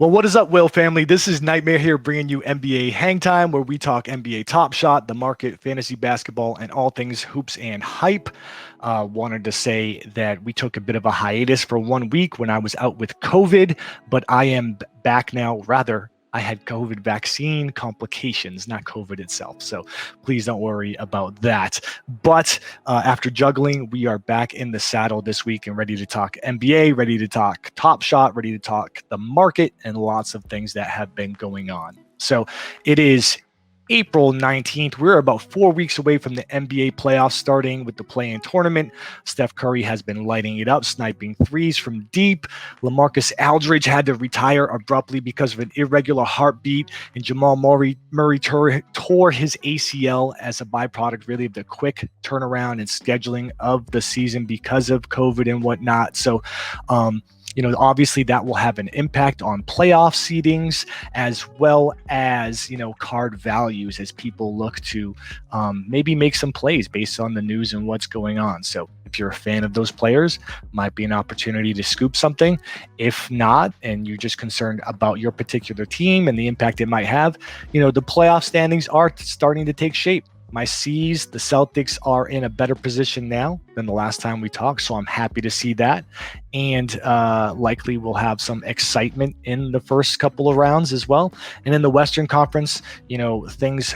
Well, what is up, Will family? This is Nytmare here bringing you NBA Hang Time, where we talk NBA Top Shot, the market, fantasy basketball, and all things hoops and hype. Wanted to say that we took a bit of a hiatus for 1 week when I was out with COVID, but I am back now. Rather, I had COVID vaccine complications, not COVID itself. So please don't worry about that. But after juggling, we are back in the saddle this week and ready to talk NBA, ready to talk Top Shot, ready to talk the market, and lots of things that have been going on. So it is April 19th. We're about 4 weeks away from the NBA playoffs starting with the play-in tournament. Steph Curry has been lighting it up, sniping threes from deep. LaMarcus Aldridge had to retire abruptly because of an irregular heartbeat, and Jamal Murray tore his ACL as a byproduct, really, of the quick turnaround and scheduling of the season because of COVID and whatnot. So, obviously that will have an impact on playoff seedings as well as, card values as people look to maybe make some plays based on the news and what's going on. So if you're a fan of those players, might be an opportunity to scoop something. If not, and you're just concerned about your particular team and the impact it might have, the playoff standings are starting to take shape. My C's, the Celtics, are in a better position now than the last time we talked, so I'm happy to see that. And likely we'll have some excitement in the first couple of rounds as well. And in the Western Conference, things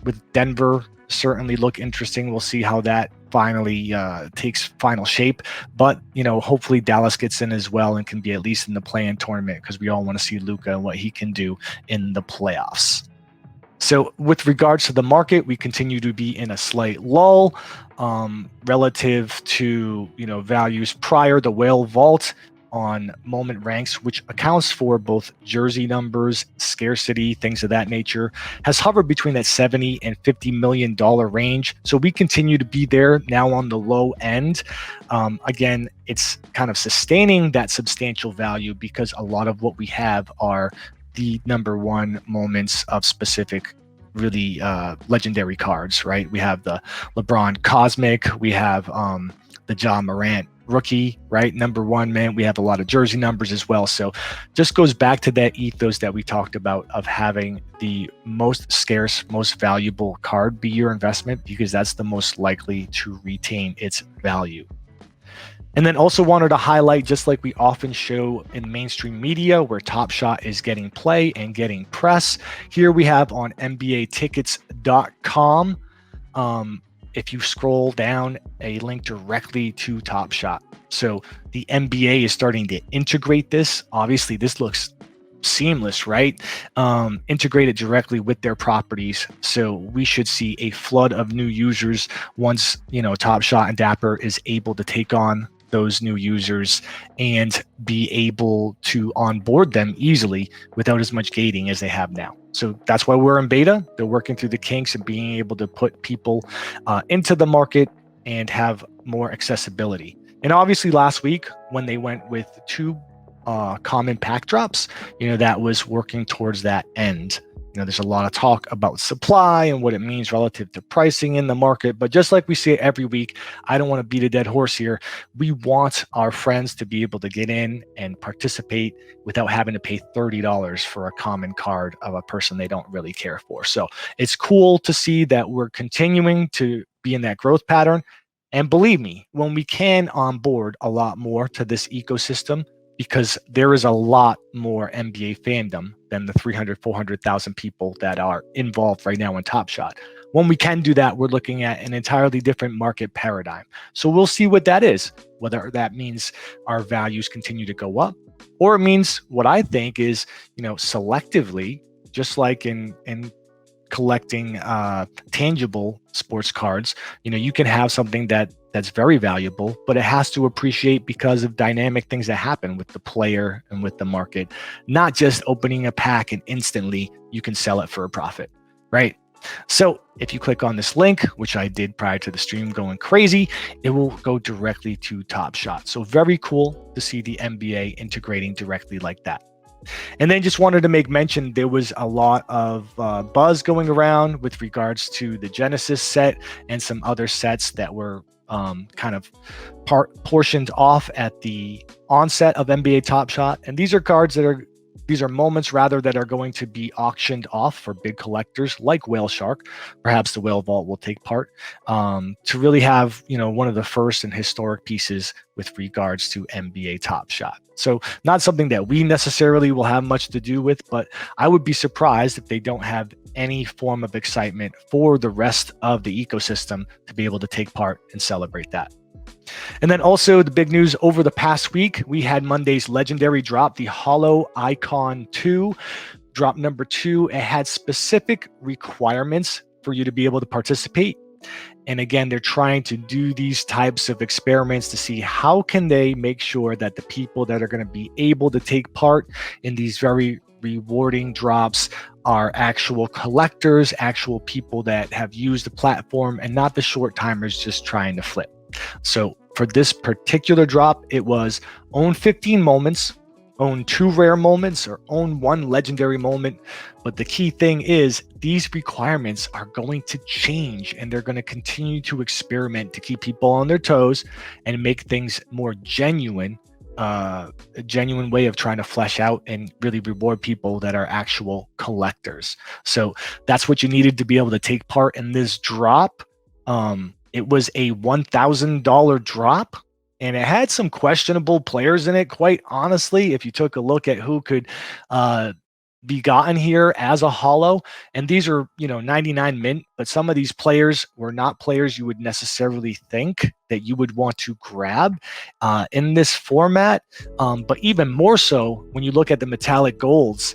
with Denver certainly look interesting. We'll see how that finally takes final shape. But, hopefully Dallas gets in as well and can be at least in the play-in tournament because we all want to see Luka and what he can do in the playoffs. So with regards to the market, we continue to be in a slight lull relative to, values prior. The whale vault on moment ranks, which accounts for both jersey numbers, scarcity, things of that nature, has hovered between that $70 and $50 million range. So we continue to be there now on the low end. Again, it's kind of sustaining that substantial value because a lot of what we have are the number one moments of specific really legendary cards, right? We have the LeBron Cosmic, we have the Ja Morant rookie, right? Number one, man. We have a lot of jersey numbers as well. So just goes back to that ethos that we talked about of having the most scarce, most valuable card be your investment because that's the most likely to retain its value. And then also wanted to highlight, just like we often show in mainstream media where Top Shot is getting play and getting press, here we have on NBAtickets.com, if you scroll down, a link directly to Top Shot. So the NBA is starting to integrate this. Obviously, this looks seamless, right? Integrated directly with their properties. So we should see a flood of new users once, Top Shot and Dapper is able to take on those new users and be able to onboard them easily without as much gating as they have now. So that's why we're in beta. They're working through the kinks and being able to put people into the market and have more accessibility. And obviously last week when they went with 2 common pack drops, that was working towards that end. There's a lot of talk about supply and what it means relative to pricing in the market. But just like we say every week, I don't want to beat a dead horse here. We want our friends to be able to get in and participate without having to pay $30 for a common card of a person they don't really care for. So it's cool to see that we're continuing to be in that growth pattern. And believe me, when we can onboard a lot more to this ecosystem, because there is a lot more NBA fandom than the 300, 400,000 people that are involved right now in Top Shot. When we can do that, we're looking at an entirely different market paradigm. So we'll see what that is, whether that means our values continue to go up, or it means what I think is, selectively, just like in collecting tangible sports cards, you can have something that's very valuable, but it has to appreciate because of dynamic things that happen with the player and with the market, not just opening a pack and instantly you can sell it for a profit, right? So if you click on this link, which I did prior to the stream going crazy, it will go directly to Top Shot. So very cool to see the NBA integrating directly like that. And then just wanted to make mention, there was a lot of buzz going around with regards to the Genesis set and some other sets that were kind of portioned off at the onset of NBA Top Shot. And these are cards that are These are moments rather that are going to be auctioned off for big collectors like Whale Shark. Perhaps the Whale Vault will take part to really have, one of the first and historic pieces with regards to NBA Top Shot. So not something that we necessarily will have much to do with, but I would be surprised if they don't have any form of excitement for the rest of the ecosystem to be able to take part and celebrate that. And then also the big news over the past week, we had Monday's legendary drop, the Holo Icon 2, drop number 2. It had specific requirements for you to be able to participate. And again, they're trying to do these types of experiments to see how can they make sure that the people that are going to be able to take part in these very rewarding drops are actual collectors, actual people that have used the platform and not the short timers just trying to flip. So for this particular drop, it was own 15 moments, own 2 rare moments, or own 1 legendary moment. But the key thing is these requirements are going to change, and they're going to continue to experiment to keep people on their toes and make things more genuine, a genuine way of trying to flesh out and really reward people that are actual collectors. So that's what you needed to be able to take part in this drop. It was a $1,000 drop, and it had some questionable players in it. Quite honestly, if you took a look at who could be gotten here as a holo, and these are 99 mint, but some of these players were not players you would necessarily think that you would want to grab in this format. But even more so when you look at the metallic golds.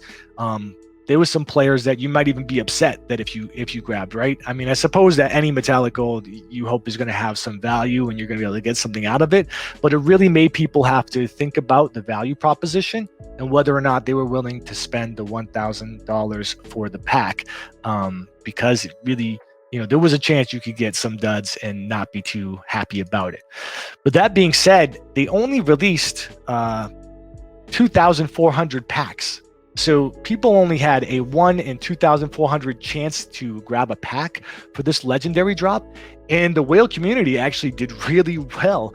There was some players that you might even be upset that if you grabbed, right? I mean, I suppose that any metallic gold you hope is going to have some value and you're going to be able to get something out of it, but it really made people have to think about the value proposition and whether or not they were willing to spend the $1,000 for the pack, because it really, there was a chance you could get some duds and not be too happy about it. But that being said, they only released 2,400 packs. So people only had a 1 in 2,400 chance to grab a pack for this legendary drop. And the whale community actually did really well.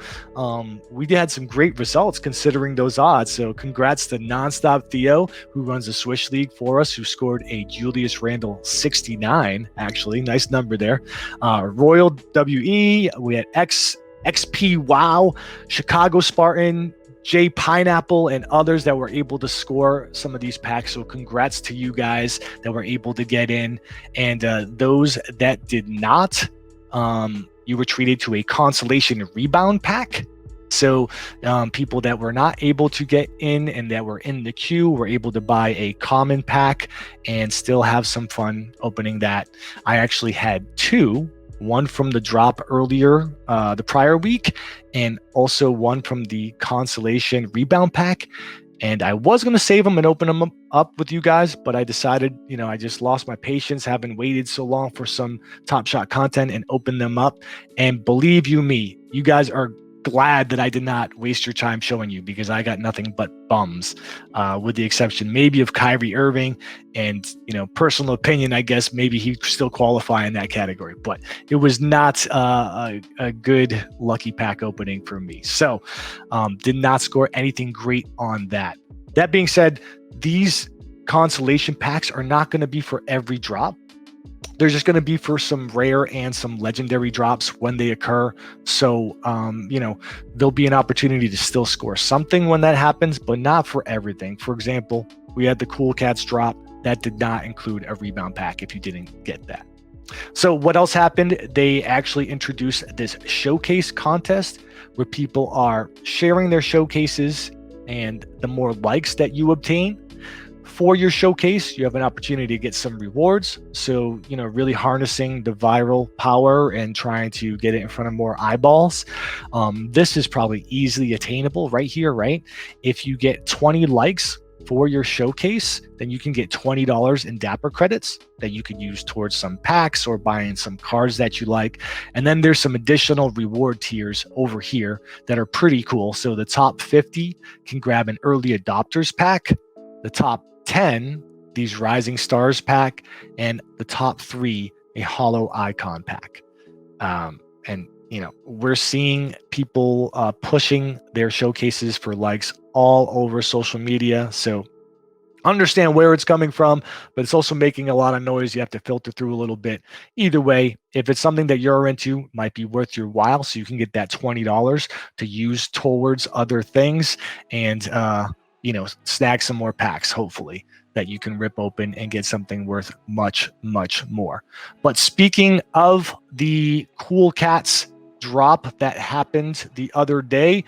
We had some great results considering those odds. So congrats to Nonstop Theo, who runs the Swish League for us, who scored a Julius Randle 69, actually. Nice number there. Royal WE, we had XP Wow, Chicago Spartan, Jay Pineapple, and others that were able to score some of these packs. So congrats to you guys that were able to get in. And those that did not, you were treated to a consolation rebound pack. So people that were not able to get in and that were in the queue were able to buy a common pack and still have some fun opening that. I actually had 2. One from the drop earlier the prior week, and also one from the consolation rebound pack. And I was going to save them and open them up with you guys, but I decided, I just lost my patience having waited so long for some Top Shot content and open them up. And believe you me, you guys are glad that I did not waste your time showing you, because I got nothing but bums, with the exception maybe of Kyrie Irving. And, personal opinion, I guess maybe he still qualify in that category, but it was not a good lucky pack opening for me. So did not score anything great on that. That being said, these consolation packs are not going to be for every drop. They're just going to be for some rare and some legendary drops when they occur. So, there'll be an opportunity to still score something when that happens, but not for everything. For example, we had the Cool Cats drop that did not include a rebound pack if you didn't get that. So what else happened? They actually introduced this showcase contest where people are sharing their showcases, and the more likes that you obtain for your showcase, you have an opportunity to get some rewards. So, really harnessing the viral power and trying to get it in front of more eyeballs. This is probably easily attainable right here, right? If you get 20 likes for your showcase, then you can get $20 in Dapper credits that you could use towards some packs or buying some cards that you like. And then there's some additional reward tiers over here that are pretty cool. So the top 50 can grab an early adopters pack, the top 10, these Rising Stars pack, and the top 3, a Holo Icon pack. And we're seeing people pushing their showcases for likes all over social media. So understand where it's coming from, but it's also making a lot of noise. You have to filter through a little bit. Either way, if it's something that you're into, might be worth your while. So you can get that $20 to use towards other things and, snag some more packs, hopefully, that you can rip open and get something worth much, much more. But speaking of the Cool Cats drop that happened the other day,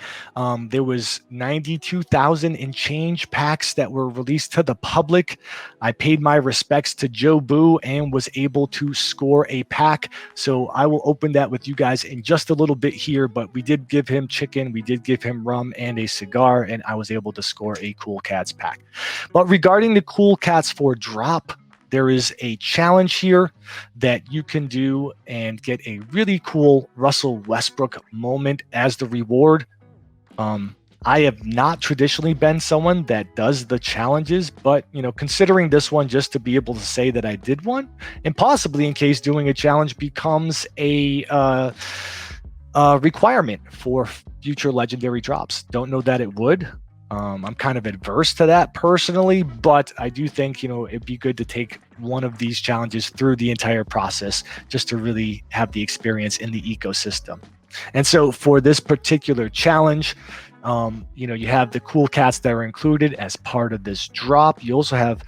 there was 92,000 and change packs that were released to the public. I paid my respects to Joe Boo and was able to score a pack. So I will open that with you guys in just a little bit here, but we did give him chicken, we did give him rum and a cigar, and I was able to score a Cool Cats pack. But regarding the Cool Cats for drop, there is a challenge here that you can do and get a really cool Russell Westbrook moment as the reward. I have not traditionally been someone that does the challenges, but considering this one just to be able to say that I did one, and possibly in case doing a challenge becomes a requirement for future legendary drops. Don't know that it would. I'm kind of adverse to that personally, but I do think, it'd be good to take one of these challenges through the entire process just to really have the experience in the ecosystem. And so for this particular challenge, you have the Cool Cats that are included as part of this drop. You also have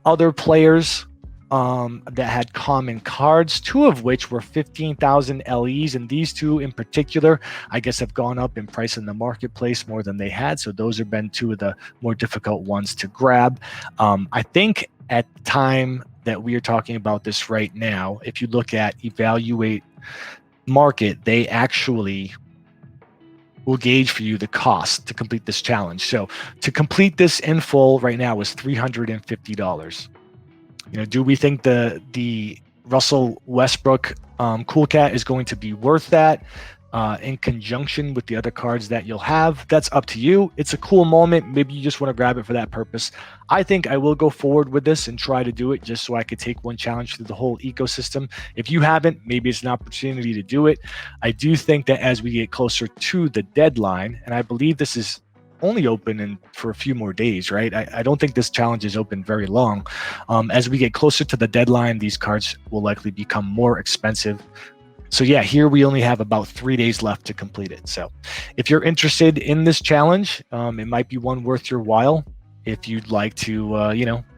other players that had common cards, two of which were 15,000 LEs, and these two in particular, I guess, have gone up in price in the marketplace more than they had. So those have been two of the more difficult ones to grab. I think at the time that we are talking about this right now, if you look at Evaluate Market, they actually will gauge for you the cost to complete this challenge. So to complete this in full right now is $350. Do we think the Russell Westbrook Cool Cat is going to be worth that in conjunction with the other cards that you'll have? That's up to you. It's a cool moment. Maybe you just want to grab it for that purpose. I think I will go forward with this and try to do it just so I could take one challenge through the whole ecosystem. If you haven't, maybe it's an opportunity to do it. I do think that as we get closer to the deadline, and I believe this is only open for a few more days, right? I don't think this challenge is open very long. As we get closer to the deadline, these cards will likely become more expensive. So yeah, here we only have about 3 days left to complete it. So if you're interested in this challenge, it might be one worth your while. If you'd like to,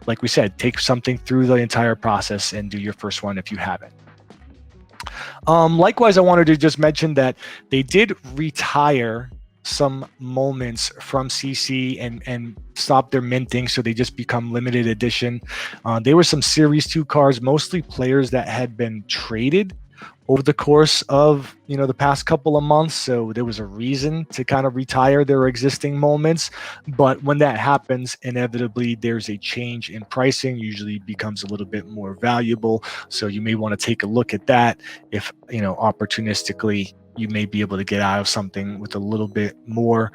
like we said, take something through the entire process and do your first one if you haven't. Likewise, I wanted to just mention that they did retire some moments from CC and stop their minting, so they just become limited edition. They were some Series 2 cards, mostly players that had been traded over the course of the past couple of months, so there was a reason to kind of retire their existing moments. But when that happens, inevitably there's a change in pricing, usually becomes a little bit more valuable. So you may want to take a look at that if opportunistically you may be able to get out of something with a little bit more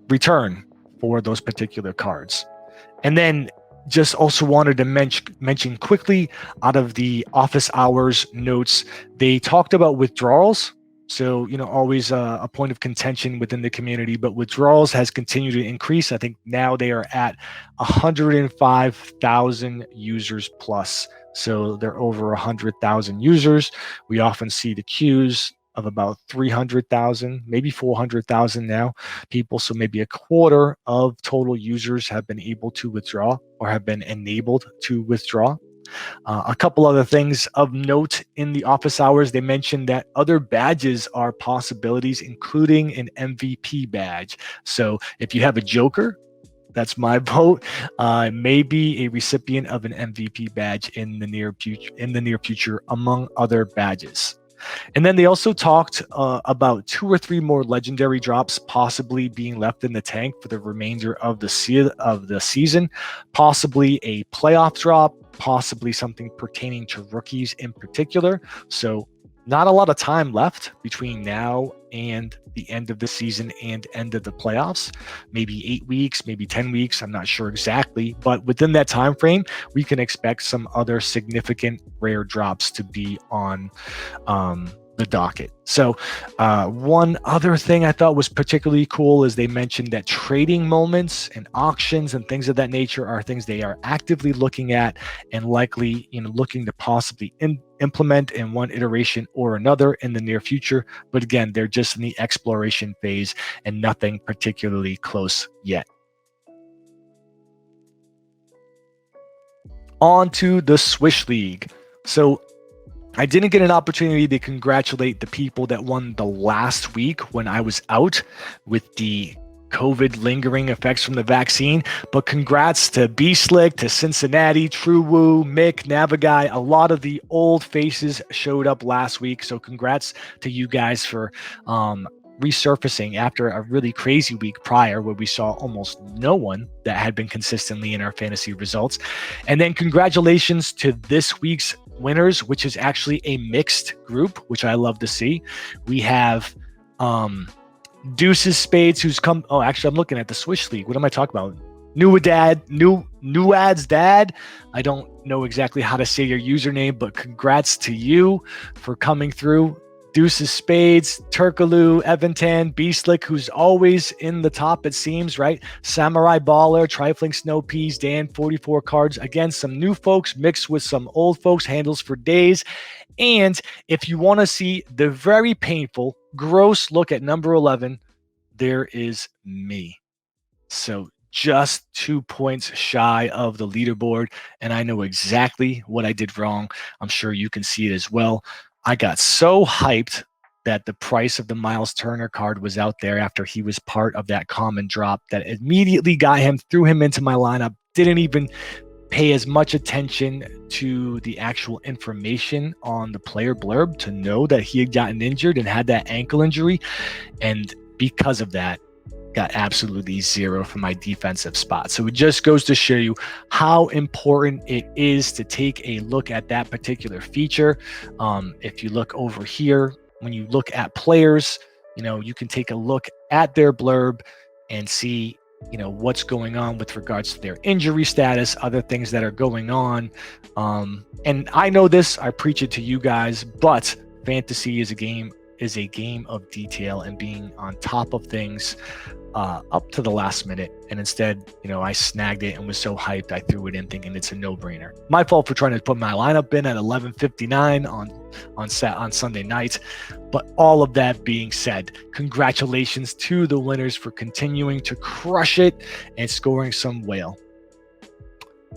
return for those particular cards. And then just also wanted to mention quickly, out of the office hours notes, they talked about withdrawals. So, always a point of contention within the community, but withdrawals has continued to increase. I think now they are at 105,000 users plus. So they're over 100,000 users. We often see the queues of about 300,000, maybe 400,000 now people. So maybe a quarter of total users have been able to withdraw or have been enabled to withdraw. A couple other things of note in the office hours, they mentioned that other badges are possibilities, including an MVP badge. So if you have a Joker, that's my vote, may be a recipient of an MVP badge in the near future, among other badges. And then they also talked about 2 or 3 more legendary drops possibly being left in the tank for the remainder of the season, possibly a playoff drop, possibly something pertaining to rookies in particular. So not a lot of time left between now and the end of the season and end of the playoffs. Maybe 8 weeks, maybe 10 weeks. I'm not sure exactly, but within that time frame, we can expect some other significant rare drops to be on the docket. So one other thing I thought was particularly cool is they mentioned that trading moments and auctions and things of that nature are things they are actively looking at and likely looking to possibly implement in one iteration or another in the near future. But again, they're just in the exploration phase and nothing particularly close yet. On to the Swish League. So I didn't get an opportunity to congratulate the people that won the last week when I was out with the COVID lingering effects from the vaccine, but congrats to B-Slick, to Cincinnati, True Woo, Mick, Navagai. A lot of the old faces showed up last week, so congrats to you guys for resurfacing after a really crazy week prior where we saw almost no one that had been consistently in our fantasy results. And then congratulations to this week's winners, which is actually a mixed group, which I love to see. We have Deuces Spades, who's come. Oh, actually, I'm looking at the Swish League. What am I talking about? Nuad's dad. I don't know exactly how to say your username, but congrats to you for coming through. Deuces Spades, Turkaloo, Evantan, Beastlick, who's always in the top, it seems, right? Samurai Baller, Trifling Snow Peas, Dan, 44 cards. Again, some new folks mixed with some old folks, handles for days. And if you want to see the very painful, gross look at number 11, there is me. So just 2 points shy of the leaderboard. And I know exactly what I did wrong. I'm sure you can see it as well. I got so hyped that the price of the Miles Turner card was out there after he was part of that common drop that immediately threw him into my lineup. Didn't even pay as much attention to the actual information on the player blurb to know that he had gotten injured and had that ankle injury. And because of that, got absolutely zero from my defensive spot. So it just goes to show you how important it is to take a look at that particular feature. If you look over here, when you look at players, you can take a look at their blurb and see, what's going on with regards to their injury status, other things that are going on. And I know this, I preach it to you guys, but fantasy is a game of detail and being on top of things up to the last minute. And instead, I snagged it and was so hyped I threw it in thinking it's a no-brainer. My fault for trying to put my lineup in at 11:59 on Sunday night. But all of that being said, congratulations to the winners for continuing to crush it and scoring some whale.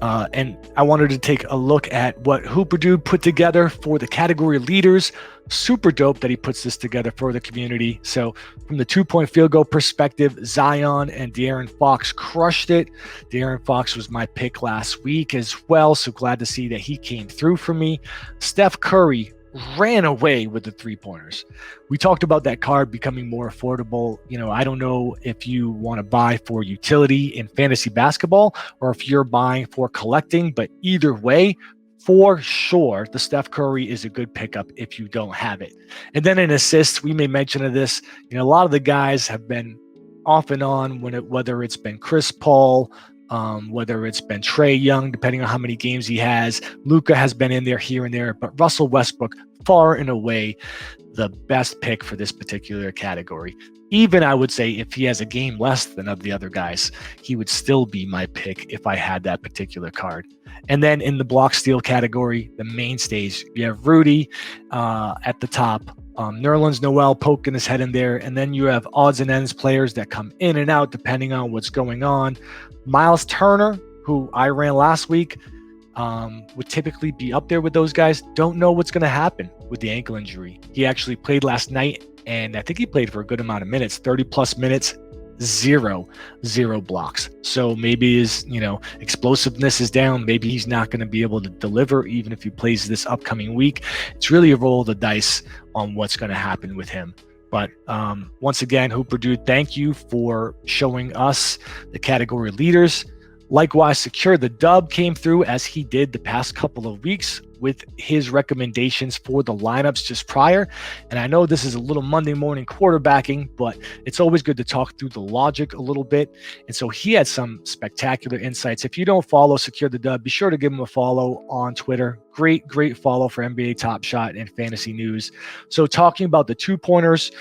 And I wanted to take a look at what Hooper Dude put together for the category leaders. Super dope that he puts this together for the community. So from the 2-point field goal perspective, Zion and De'Aaron Fox crushed it. De'Aaron Fox was my pick last week as well, so glad to see that he came through for me. Steph Curry ran away with the 3-pointers. We talked about that card becoming more affordable. I don't know if you want to buy for utility in fantasy basketball or if you're buying for collecting, but either way, for sure, the Steph Curry is a good pickup if you don't have it. And then in assists, we made mention of this. A lot of the guys have been off and on whether it's been Chris Paul, whether it's been Trae Young, depending on how many games he has. Luka has been in there here and there, but Russell Westbrook, far and away the best pick for this particular category. Even I would say if he has a game less than of the other guys, he would still be my pick if I had that particular card. And then in the block steal category, the mainstays, you have Rudy at the top, Nerlens Noel poking his head in there, and then you have odds and ends players that come in and out depending on what's going on. Miles Turner, who I ran last week, would typically be up there with those guys. Don't know what's going to happen with the ankle injury. He actually played last night, and I think he played for a good amount of minutes, 30-plus minutes, zero blocks. So maybe his, explosiveness is down. Maybe he's not going to be able to deliver even if he plays this upcoming week. It's really a roll of the dice on what's going to happen with him. But once again, Hooper Dude, thank you for showing us the category leaders. Likewise, Secure the Dub came through as he did the past couple of weeks with his recommendations for the lineups just prior. And I know this is a little Monday morning quarterbacking, but it's always good to talk through the logic a little bit. And so he had some spectacular insights. If you don't follow Secure the Dub, be sure to give him a follow on Twitter. Great follow for NBA Top Shot and fantasy news. So talking about the 2-pointers,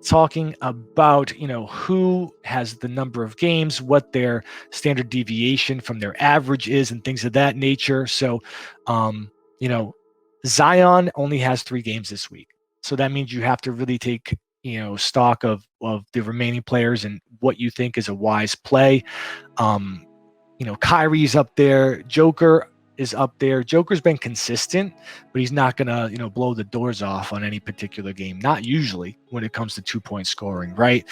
talking about who has the number of games, what their standard deviation from their average is, and things of that nature. So Zion only has 3 games this week, so that means you have to really take stock of the remaining players and what you think is a wise play. Kyrie's up there, Joker is up there. Joker's been consistent, but he's not gonna, blow the doors off on any particular game. Not usually when it comes to 2-point scoring, right?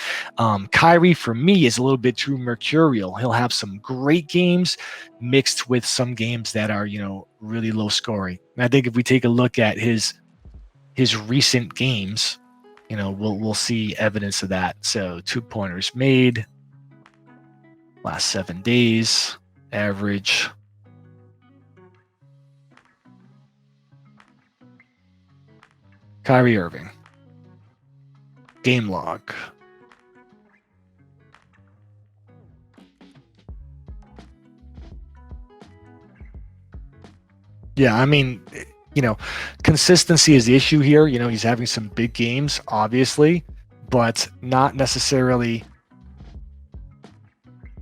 Kyrie for me is a little bit too mercurial. He'll have some great games mixed with some games that are, really low scoring. And I think if we take a look at his recent games, we'll see evidence of that. So 2-pointers made last 7 days, average. Kyrie Irving. Game log. Yeah, I mean, consistency is the issue here. He's having some big games, obviously, but not necessarily.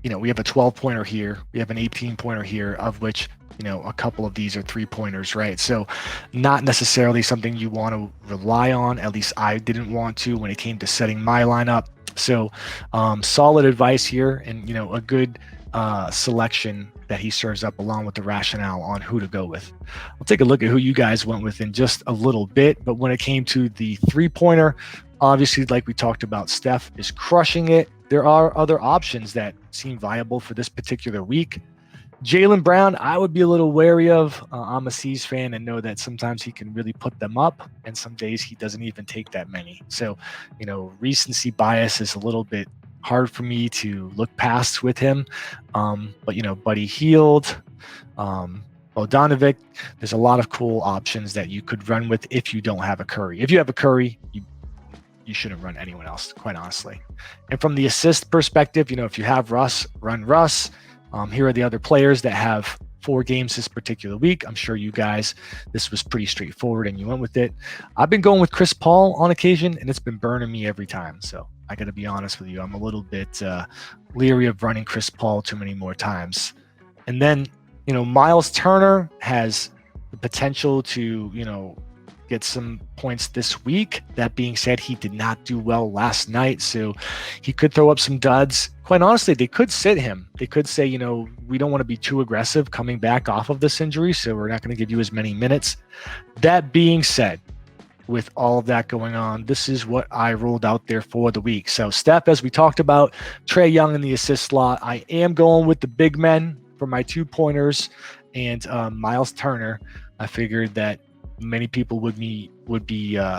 We have a 12-pointer here. We have an 18-pointer here, of which a couple of these are 3-pointers, right? So not necessarily something you want to rely on. At least I didn't want to when it came to setting my lineup. So solid advice here, and a good selection that he serves up along with the rationale on who to go with. We'll take a look at who you guys went with in just a little bit. But when it came to the 3-pointer, obviously, like we talked about, Steph is crushing it. There are other options that seem viable for this particular week. Jaylen Brown, I would be a little wary of. I'm a C's fan and know that sometimes he can really put them up, and some days he doesn't even take that many. So, recency bias is a little bit hard for me to look past with him. But, Buddy Hield, Bogdanovic, there's a lot of cool options that you could run with if you don't have a Curry. If you have a Curry, you shouldn't run anyone else, quite honestly. And from the assist perspective, if you have Russ, run Russ. Here are the other players that have 4 games this particular week. I'm sure you guys, this was pretty straightforward and you went with it. I've been going with Chris Paul on occasion, and it's been burning me every time. So I got to be honest with you. I'm a little bit leery of running Chris Paul too many more times. And then, Miles Turner has the potential to, get some points this week. That being said, he did not do well last night, so he could throw up some duds. Quite honestly, they could sit him. They could say, we don't want to be too aggressive coming back off of this injury, so we're not going to give you as many minutes. That being said, with all of that going on, this is what I rolled out there for the week. So Steph, as we talked about, Trae Young in the assist slot. I am going with the big men for my 2-pointers, and Miles Turner. I figured that many people would be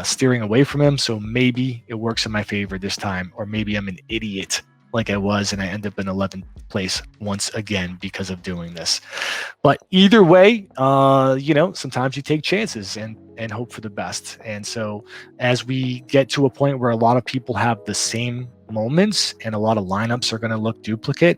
steering away from him, so maybe it works in my favor this time, or maybe I'm an idiot like I was and I end up in 11th place once again because of doing this. But either way, sometimes you take chances and hope for the best. And so as we get to a point where a lot of people have the same moments and a lot of lineups are going to look duplicate,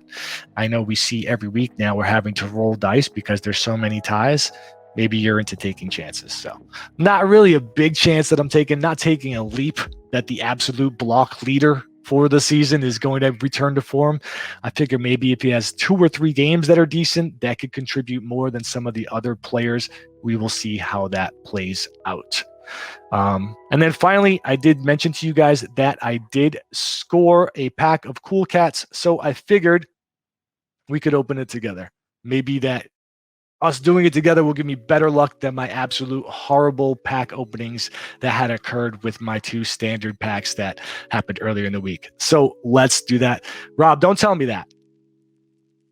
I know we see every week now we're having to roll dice because there's so many ties. Maybe you're into taking chances. So not really a big chance that I'm taking, not taking a leap that the absolute block leader for the season is going to return to form. I figure maybe if he has 2 or 3 games that are decent, that could contribute more than some of the other players. We will see how that plays out. And then finally, I did mention to you guys that I did score a pack of Cool Cats. So I figured we could open it together. Maybe that us doing it together will give me better luck than my absolute horrible pack openings that had occurred with my 2 standard packs that happened earlier in the week. So let's do that. Rob, don't tell me that.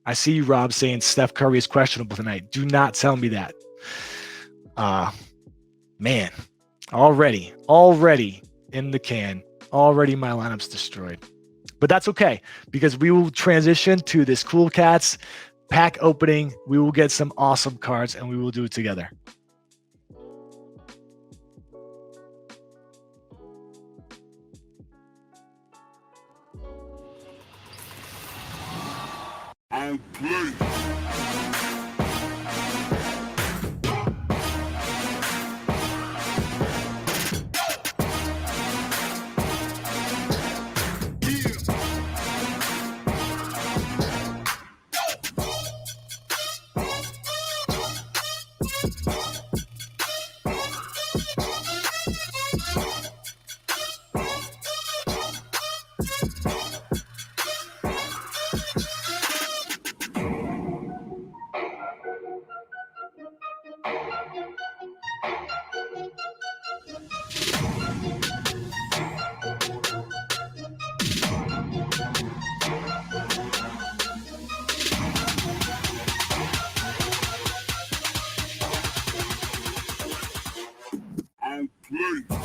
I see you, Rob, saying Steph Curry is questionable tonight. Do not tell me that. Man, already in the can. Already my lineup's destroyed. But that's okay, because we will transition to this Cool Cats pack opening. We will get some awesome cards and we will do it together. And play. And play.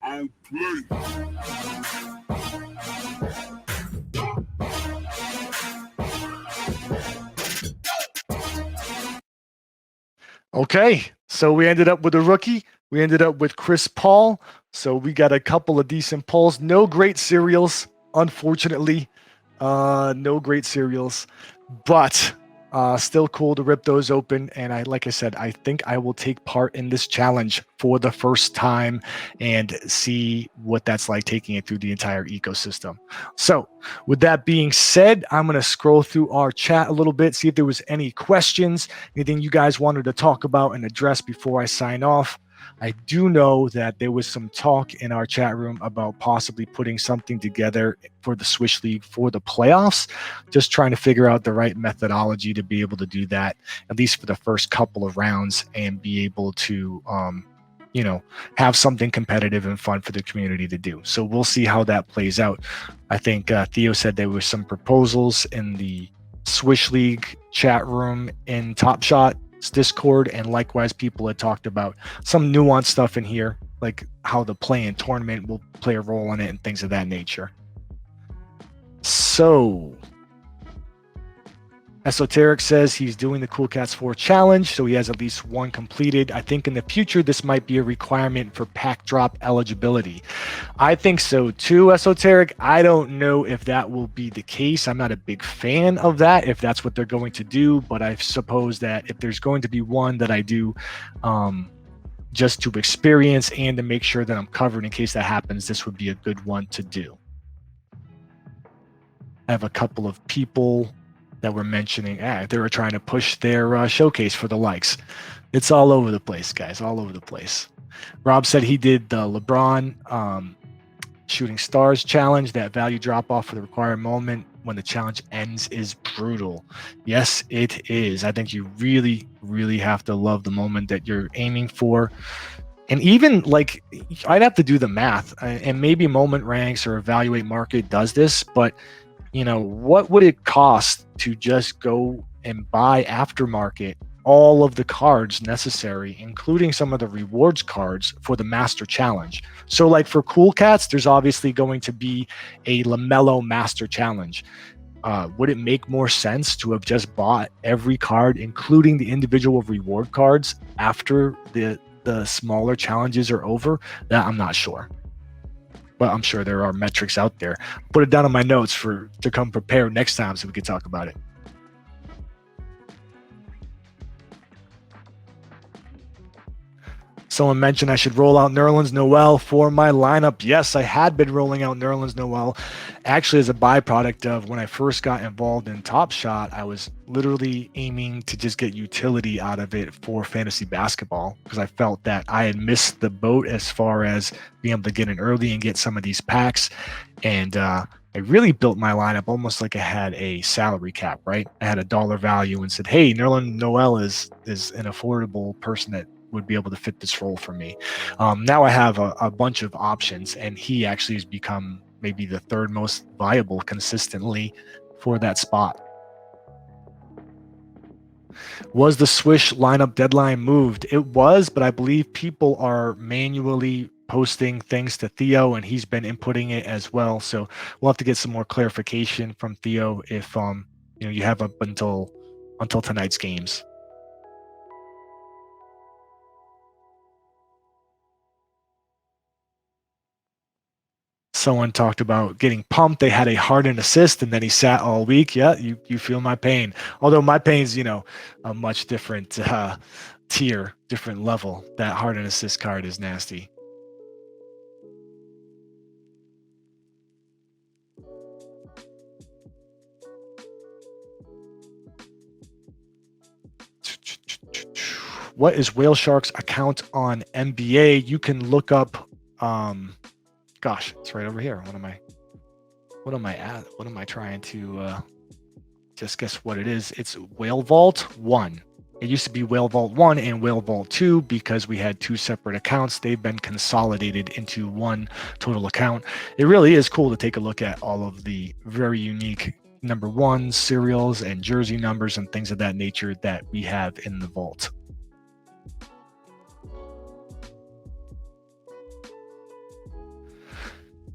And play. Okay, so we ended up with a rookie. We ended up with Chris Paul. So we got a couple of decent pulls. No great serials, unfortunately. No great serials, but still cool to rip those open. And like I said, I think I will take part in this challenge for the first time and see what that's like, taking it through the entire ecosystem. So with that being said, I'm going to scroll through our chat a little bit, see if there was any questions, anything you guys wanted to talk about and address before I sign off. I do know that there was some talk in our chat room about possibly putting something together for the Swish League for the playoffs, just trying to figure out the right methodology to be able to do that, at least for the first couple of rounds, and be able to, have something competitive and fun for the community to do. So we'll see how that plays out. I think Theo said there were some proposals in the Swish League chat room in Top Shot's Discord, and likewise people had talked about some nuanced stuff in here, like how the play-in tournament will play a role in it and things of that nature. So Esoteric says he's doing the Cool Cats 4 challenge, so he has at least one completed. I think in the future this might be a requirement for pack drop eligibility. I think so too, Esoteric. I don't know if that will be the case. I'm not a big fan of that, if that's what they're going to do, but I suppose that if there's going to be one that I do just to experience and to make sure that I'm covered in case that happens, this would be a good one to do. I have a couple of people that were mentioning they were trying to push their showcase for the likes. It's all over the place, guys, all over the place. Rob said he did the LeBron Shooting Stars challenge. That value drop off for the required moment when the challenge ends is brutal. Yes, it is. I think you really, really have to love the moment that you're aiming for. And even like, I'd have to do the math, and maybe Moment Ranks or Evaluate Market does this, but what would it cost to just go and buy aftermarket all of the cards necessary, including some of the rewards cards for the Master Challenge? So like for Cool Cats, there's obviously going to be a LaMelo Master Challenge. Would it make more sense to have just bought every card, including the individual reward cards, after the smaller challenges are over? That I'm not sure. But I'm sure there are metrics out there. Put it down on my notes to come prepared next time so we can talk about it. Someone mentioned I should roll out Nerlens Noel for my lineup. Yes, I had been rolling out Nerlens Noel actually as a byproduct of when I first got involved in Top Shot. I was literally aiming to just get utility out of it for fantasy basketball because I felt that I had missed the boat as far as being able to get in early and get some of these packs. And I really built my lineup almost like I had a salary cap, right? I had a dollar value and said, hey, Nerlens Noel is an affordable person that would be able to fit this role for me. Now I have a bunch of options, and he actually has become maybe the third most viable consistently for that spot. Was the Swish lineup deadline moved? It was, but I believe people are manually posting things to Theo, and he's been inputting it as well. So we'll have to get some more clarification from Theo if you have up until tonight's games. Someone talked about getting pumped. They had a Harden assist, and then he sat all week. Yeah, you feel my pain. Although my pain's a much different tier, different level. That Harden assist card is nasty. What is Whale Shark's account on NBA? You can look up. Gosh, it's right over here. What am I trying to just guess what it is? It's Whale Vault 1. It used to be Whale Vault 1 and Whale Vault 2 because we had two separate accounts. They've been consolidated into one total account. It really is cool to take a look at all of the very unique number one serials and jersey numbers and things of that nature that we have in the vault.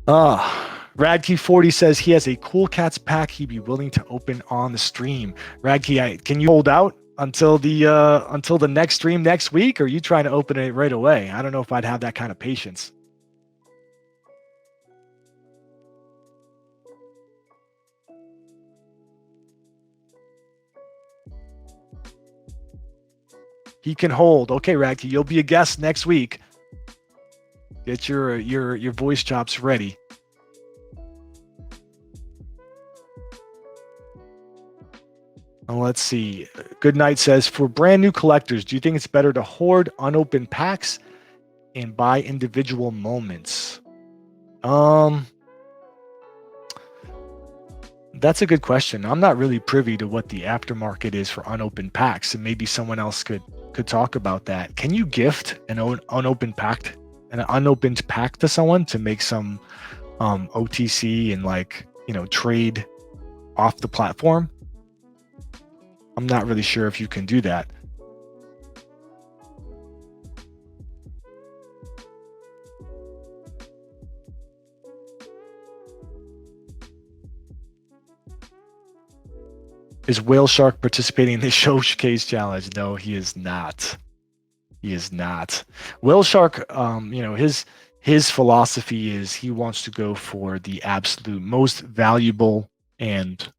Radkey40 says he has a Cool Cats pack he'd be willing to open on the stream. Radkey, can you hold out until the next stream next week, or are you trying to open it right away? I don't know if I'd have that kind of patience. He can hold. Okay, Radkey, you'll be a guest next week. Get your voice chops ready. Let's see. Good Night says, for brand new collectors, do you think it's better to hoard unopened packs and buy individual moments? That's a good question. I'm not really privy to what the aftermarket is for unopened packs, and maybe someone else could talk about that. Can you gift an unopened pack to someone to make some OTC and trade off the platform? I'm not really sure if you can do that. Is Whale Shark participating in the showcase challenge? No, he is not. He is not. Whale Shark, his philosophy is he wants to go for the absolute most valuable and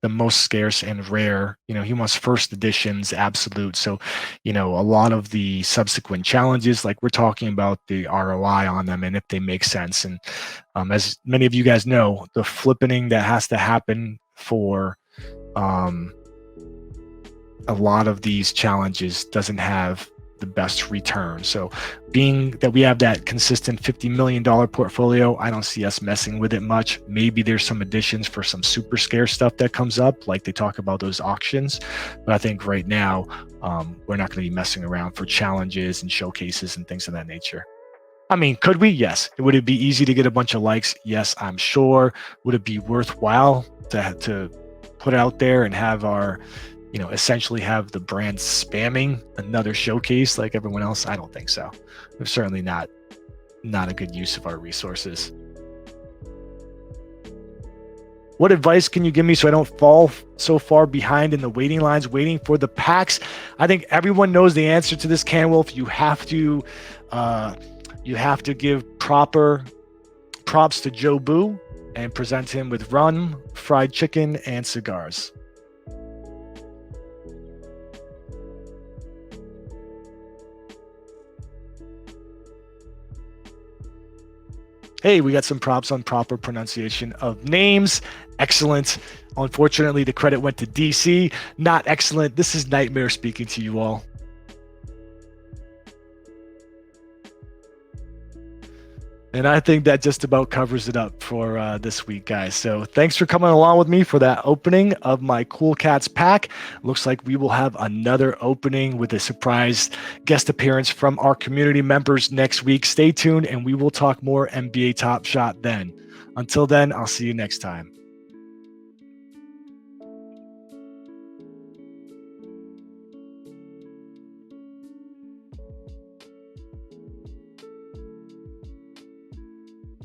the most scarce and rare. He wants first editions, absolute. So, a lot of the subsequent challenges, like we're talking about the ROI on them and if they make sense. And as many of you guys know, the flippening that has to happen for a lot of these challenges doesn't have the best return. So being that we have that consistent $50 million portfolio, I don't see us messing with it much. Maybe there's some additions for some super scarce stuff that comes up, like they talk about those auctions. But I think right now, we're not going to be messing around for challenges and showcases and things of that nature. I mean, could we? Yes. Would it be easy to get a bunch of likes? Yes, I'm sure. Would it be worthwhile to put it out there and have our essentially have the brand spamming another showcase like everyone else? I don't think so. It's certainly not a good use of our resources. What advice can you give me so I don't fall so far behind in the waiting lines, waiting for the packs? I think everyone knows the answer to this, Canwolf. You have to give proper props to Joe Boo and present him with rum, fried chicken, and cigars. Hey, we got some props on proper pronunciation of names. Excellent. Unfortunately, the credit went to DC. Not excellent. This is Nytmare speaking to you all. And I think that just about covers it up for this week, guys. So thanks for coming along with me for that opening of my Cool Cats pack. Looks like we will have another opening with a surprise guest appearance from our community members next week. Stay tuned and we will talk more NBA Top Shot then. Until then, I'll see you next time.